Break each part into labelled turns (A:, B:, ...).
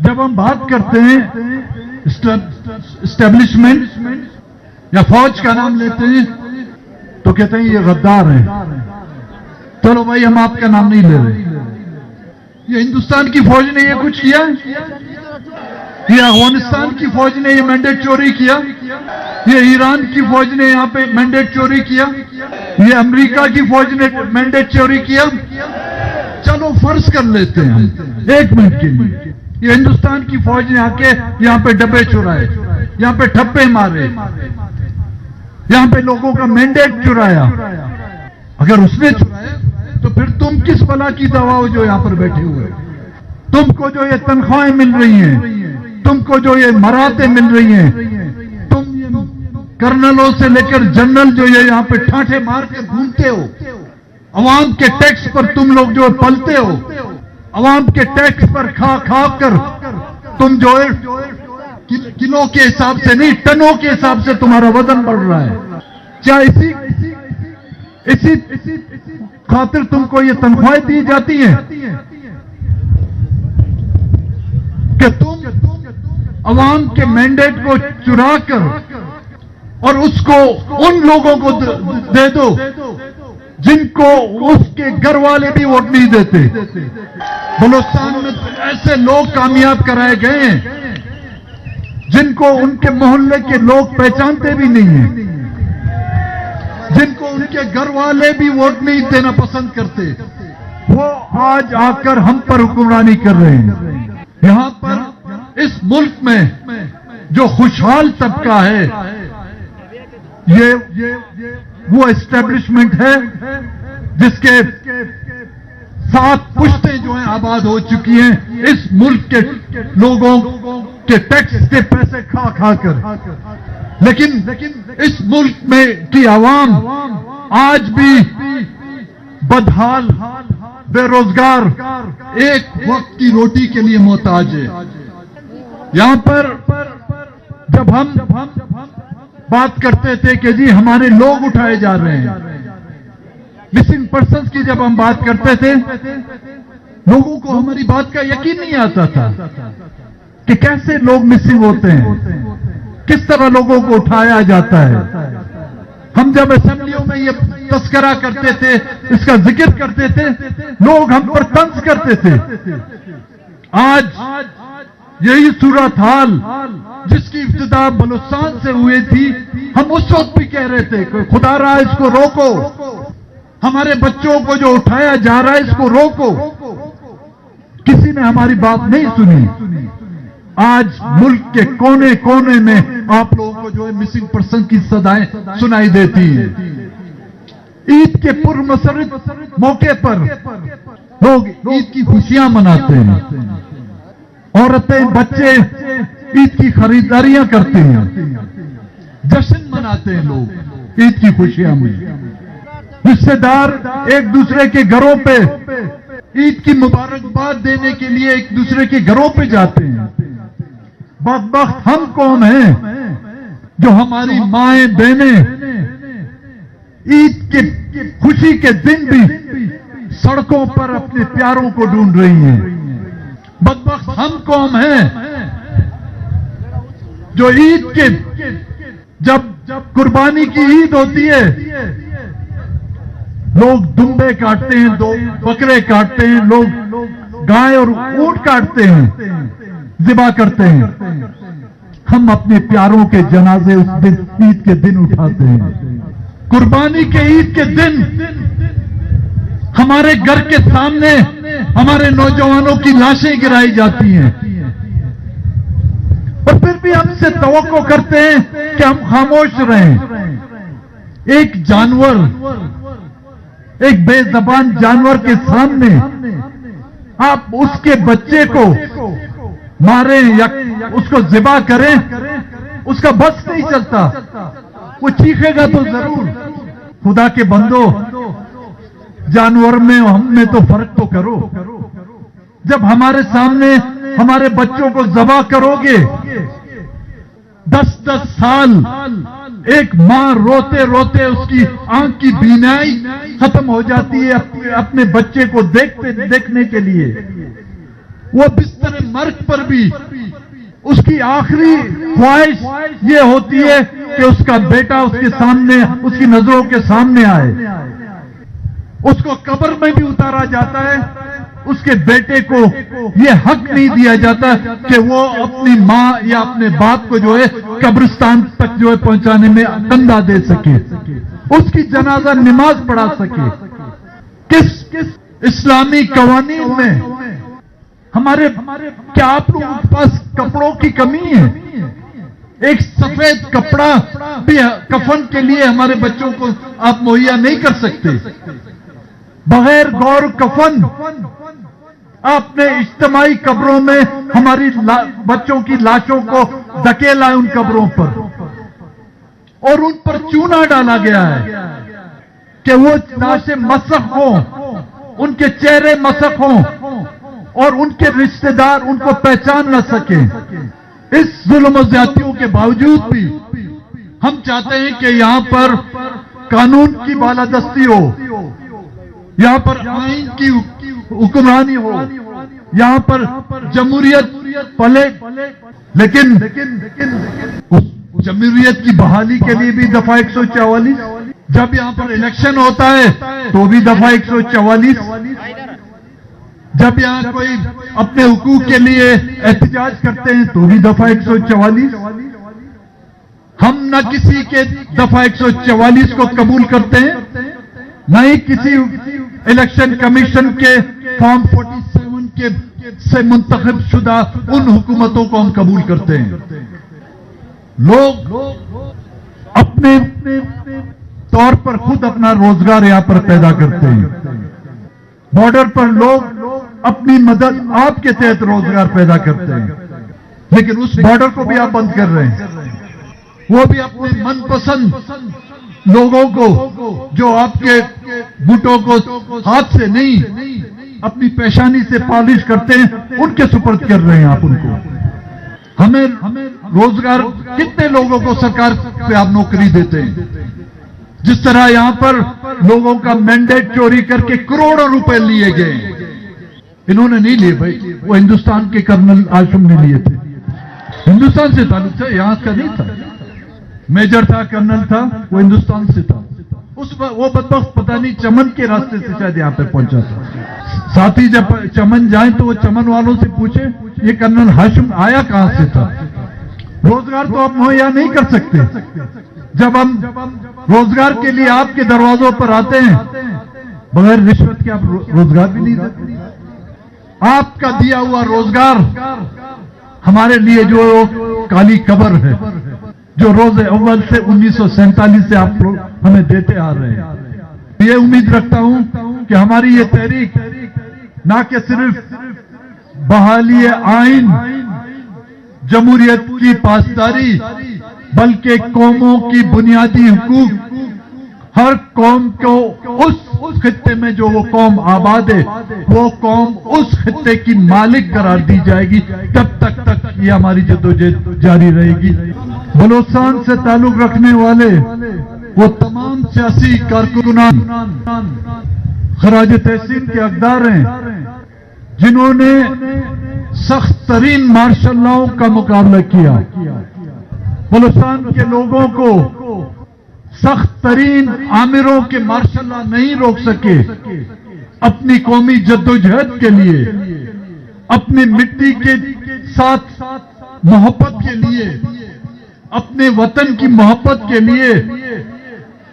A: جب ہم بات کرتے ہیں اسٹیبلشمنٹ یا فوج کا نام لیتے ہیں تو کہتے ہیں یہ غدار ہیں. چلو بھائی ہم آپ کا نام نہیں لے رہے. یہ ہندوستان کی فوج نے یہ کچھ کیا؟ یہ افغانستان کی فوج نے یہ مینڈیٹ چوری کیا؟ یہ ایران کی فوج نے یہاں پہ مینڈیٹ چوری کیا؟ یہ امریکہ کی فوج نے مینڈیٹ چوری کیا؟ چلو فرض کر لیتے ہیں ایک منٹ کے لیے یہ ہندوستان کی فوج نے آ کے یہاں پہ ڈبے چرائے, یہاں پہ ٹھپے مارے, یہاں پہ لوگوں کا مینڈیٹ چرایا. اگر اس نے چرایا تو پھر تم کس بلا کی دوا ہو جو یہاں پر بیٹھے ہوئے؟ تم کو جو یہ تنخواہیں مل رہی ہیں, تم کو جو یہ مراتیں مل رہی ہیں, تم کرنلوں سے لے کر جنرل جو یہ یہاں پہ ٹھاٹھے مار کے گھومتے ہو, عوام کے ٹیکس پر تم لوگ جو پلتے ہو, عوام کے ٹیکس پر کھا کھا کر تم جو ہے کلو کے حساب سے نہیں ٹنوں کے حساب سے تمہارا وزن بڑھ رہا ہے. کیا اسی خاطر تم کو یہ تنخواہیں دی جاتی ہیں کہ تم عوام کے مینڈیٹ کو چرا کر اور اس کو ان لوگوں کو دے دو جن کو اس کے گھر والے بھی ووٹ نہیں دیتے؟ بلوچستان میں ایسے لوگ کامیاب کرائے گئے ہیں جن کو ان کے محلے کے لوگ پہچانتے بھی نہیں ہیں, جن کو ان کے گھر والے بھی ووٹ نہیں دینا پسند کرتے. وہ آج آ کر ہم پر حکمرانی کر رہے ہیں. یہاں پر اس ملک میں جو خوشحال طبقہ ہے یہ وہ اسٹیبلشمنٹ ہے جس کے 7 پشتیں جو ہیں آباد ہو چکی ہیں اس ملک کے لوگوں کے ٹیکس کے پیسے کھا کھا کر. لیکن اس ملک میں کی عوام آج بھی بدحال, بے روزگار, ایک وقت کی روٹی کے لیے محتاج ہے. یہاں پر جب ہم بات کرتے تھے کہ جی ہمارے لوگ اٹھائے جا رہے ہیں, مسنگ پرسنز کی جب ہم بات کرتے تھے لوگوں کو ہماری بات کا یقین نہیں آتا تھا کہ کیسے لوگ مسنگ ہوتے ہیں, کس طرح لوگوں کو اٹھایا جاتا ہے. ہم جب اسمبلیوں میں یہ تذکرہ کرتے تھے, اس کا ذکر کرتے تھے, لوگ ہم پر طنز کرتے تھے. آج یہی صورتحال جس کی ابتدا بلوچستان سے ہوئی تھی, ہم اس وقت بھی کہہ رہے تھے کہ خدا را اس کو روکو, ہمارے بچوں کو جو اٹھایا جا رہا ہے اس کو روکو. کسی نے ہماری بات نہیں سنی. آج ملک کے کونے کونے میں آپ لوگوں کو جو ہے مسنگ پرسن کی صدائیں سنائی دیتی ہیں. عید کے پرمسرت موقع پر لوگ عید کی خوشیاں مناتے ہیں, عورتیں بچے عید کی خریداریاں کرتے ہیں, جشن مناتے ہیں لوگ عید کی خوشیاں میں. رشتے دار ایک دوسرے کے گھروں پہ عید کی مبارکباد دینے کے لیے ایک دوسرے کے گھروں پہ جاتے ہیں. بدبخت ہم قوم ہیں جو ہماری مائیں بہنیں عید کی خوشی کے دن بھی سڑکوں پر اپنے پیاروں کو ڈھونڈ رہی ہیں. بدبخت ہم قوم ہیں جو عید کے جب قربانی کی عید ہوتی ہے لوگ دمبے کاٹتے ہیں, دو بکرے کاٹتے ہیں, لوگ گائے اور اونٹ کاٹتے ہیں, ذبح کرتے ہیں. ہم اپنے پیاروں کے جنازے اس دن عید کے دن اٹھاتے ہیں. قربانی کے عید کے دن ہمارے گھر کے سامنے ہمارے نوجوانوں کی لاشیں گرائی جاتی ہیں, اور پھر بھی ہم سے توقع کرتے ہیں کہ ہم خاموش رہیں. ایک جانور, ایک بے زبان جانور کے سامنے آپ اس کے بچے کو ماریں یا اس کو ذبح کریں, اس کا بس نہیں چلتا, وہ چیخے گا تو ضرور. خدا کے بندو, جانور میں ہم میں تو فرق تو کرو. جب ہمارے سامنے ہمارے بچوں کو ذبح کرو گے, 10 سال ایک ماں روتے روتے اس کی آنکھ کی بینائی ختم ہو جاتی ہے اپنے بچے کو دیکھنے کے لیے. وہ بستر مرگ پر بھی اس کی آخری خواہش یہ ہوتی ہے کہ اس کا بیٹا اس کے سامنے، اس کی نظروں کے سامنے آئے. اس کو قبر میں بھی اتارا جاتا ہے، اس کے بیٹے کو یہ حق نہیں دیا جاتا کہ وہ اپنی ماں یا اپنے باپ کو جو ہے قبرستان تک جو ہے پہنچانے میں کندھا دے سکے، اس کی جنازہ نماز پڑھا سکے. کس اسلامی قوانین میں ہمارے کیا آپ لوگوں کے پاس کپڑوں کی کمی ہے؟ ایک سفید کپڑا بھی کفن کے لیے ہمارے بچوں کو آپ مہیا نہیں کر سکتے. بغیر غور کفن آپ نے اجتماعی قبروں میں ہماری بچوں کی لاشوں کو دھکیلا ان قبروں پر، اور ان پر چونا ڈالا گیا ہے کہ وہ لاشیں مسخ ہوں، ان کے چہرے مسخ ہوں، اور ان کے رشتہ دار ان کو پہچان نہ سکیں. اس ظلم و زیادتیوں کے باوجود بھی ہم چاہتے ہیں کہ یہاں پر قانون کی بالادستی ہو، یہاں پر آئین کی حکمرانی ہو، یہاں پر جمہوریت پلے. لیکن اس جمہوریت کی بحالی کے لیے بھی دفعہ 144، جب یہاں پر الیکشن ہوتا ہے تو بھی دفعہ 144، جب یہاں کوئی اپنے حقوق کے لیے احتجاج کرتے ہیں تو بھی دفعہ 144. ہم نہ کسی کے دفعہ 144 کو قبول کرتے ہیں، نہ ہی کسی الیکشن کمیشن کے فارم 47 کے سے منتخب شدہ ان حکومتوں کو ہم قبول کرتے ہیں. لوگ اپنے طور پر خود اپنا روزگار یہاں پر پیدا کرتے ہیں. بارڈر پر لوگ اپنی مدد آپ کے تحت روزگار پیدا کرتے ہیں، لیکن اس بارڈر کو بھی آپ بند کر رہے ہیں. وہ بھی اپنے من پسند لوگوں کو جو آپ کے بوٹوں کو ہاتھ سے نہیں اپنی پیشانی سے پالش کرتے ہیں ان کے سپرد کر رہے ہیں آپ ان کو. ہمیں روزگار کتنے لوگوں کو سرکار پہ آپ نوکری دیتے ہیں؟ جس طرح یہاں پر لوگوں کا مینڈیٹ چوری کر کے کروڑوں روپے لیے گئے. انہوں نے نہیں لیے بھائی، وہ ہندوستان کے کرنل آشم نے لیے تھے. ہندوستان سے تعلق تھا، یہاں کا نہیں تھا. میجر تھا، کرنل تھا، وہ ہندوستان سے تھا. وہ بدبخت پتہ نہیں چمن کے راستے سے شاید یہاں پہ پہنچا تھا. ساتھی جب چمن جائیں تو وہ چمن والوں سے پوچھے یہ کرنل ہاشم آیا کہاں سے تھا. روزگار تو آپ مہیا نہیں کر سکتے. جب ہم روزگار کے لیے آپ کے دروازوں پر آتے ہیں بغیر رشوت کے آپ روزگار بھی نہیں دیتے. آپ کا دیا ہوا روزگار ہمارے لیے جو کالی قبر ہے، جو روز اول سے 1947 سے آپ لوگ ہمیں دیتے آ رہے ہیں. یہ امید رکھتا ہوں کہ ہماری یہ تحریک نہ کہ صرف بحالی آئین، جمہوریت کی پاسداری، بلکہ قوموں کی بنیادی حقوق، ہر قوم کو اس خطے میں جو وہ قوم آباد ہے وہ قوم اس خطے کی مالک قرار دی جائے گی. تب تک یہ ہماری جدوجہد جاری رہے گی. بلوچستان سے تعلق رکھنے والے وہ تمام سیاسی کارکنان خراج تحسین کے حقدار ہیں جنہوں نے سخت ترین مارشل لاؤ کا مقابلہ کیا. بلوچستان کے لوگوں کو سخت ترین آمروں کے مارشل لا نہیں روک سکے. اپنی قومی جدوجہد کے لیے، اپنی مٹی کے ساتھ محبت کے لیے، اپنے وطن کی محبت کے لیے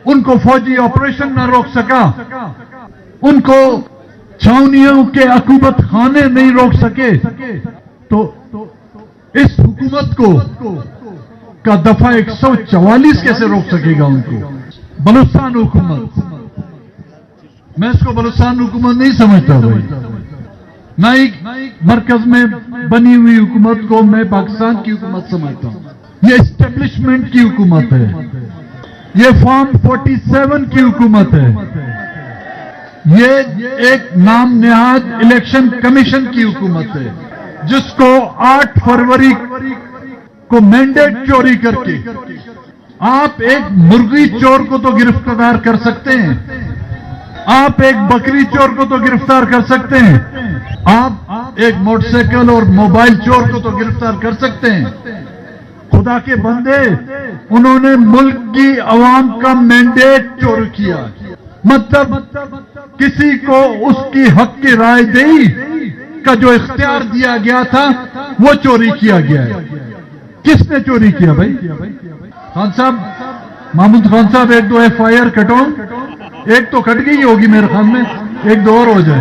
A: ان کو فوجی آپریشن نہ روک سکا، ان کو چھاؤنیوں کے عقوبت خانے نہیں روک سکے. تو اس حکومت کو کا دفعہ 144 کیسے روک سکے گا ان کو؟ بلوچستان حکومت، میں اس کو بلوچستان حکومت نہیں سمجھتا بھائی. نہ ہی مرکز میں بنی ہوئی حکومت کو میں پاکستان کی حکومت سمجھتا ہوں. یہ اسٹیبلشمنٹ کی حکومت ہے، یہ فارم 47 کی حکومت ہے، یہ ایک نام نہاد الیکشن کمیشن کی حکومت ہے جس کو 8 فروری کو مینڈیٹ چوری کر کے آپ ایک مرغی چور کو تو گرفتار کر سکتے ہیں، آپ ایک بکری چور کو تو گرفتار کر سکتے ہیں، آپ ایک موٹر سائیکل اور موبائل چور کو تو گرفتار کر سکتے ہیں، خدا کے بندے انہوں نے ملک کی عوام کا مینڈیٹ چور کیا، مطلب کسی کو اس کی حق کی رائے دہی کا جو اختیار دیا گیا تھا وہ چوری کیا گیا ہے۔ کس نے چوری کیا بھائی؟ خان صاحب، محمود خان صاحب، ایک دو ایف آئی آر کٹو، ایک تو کٹ گئی ہوگی میرے خیال میں، ایک دو اور ہو جائے۔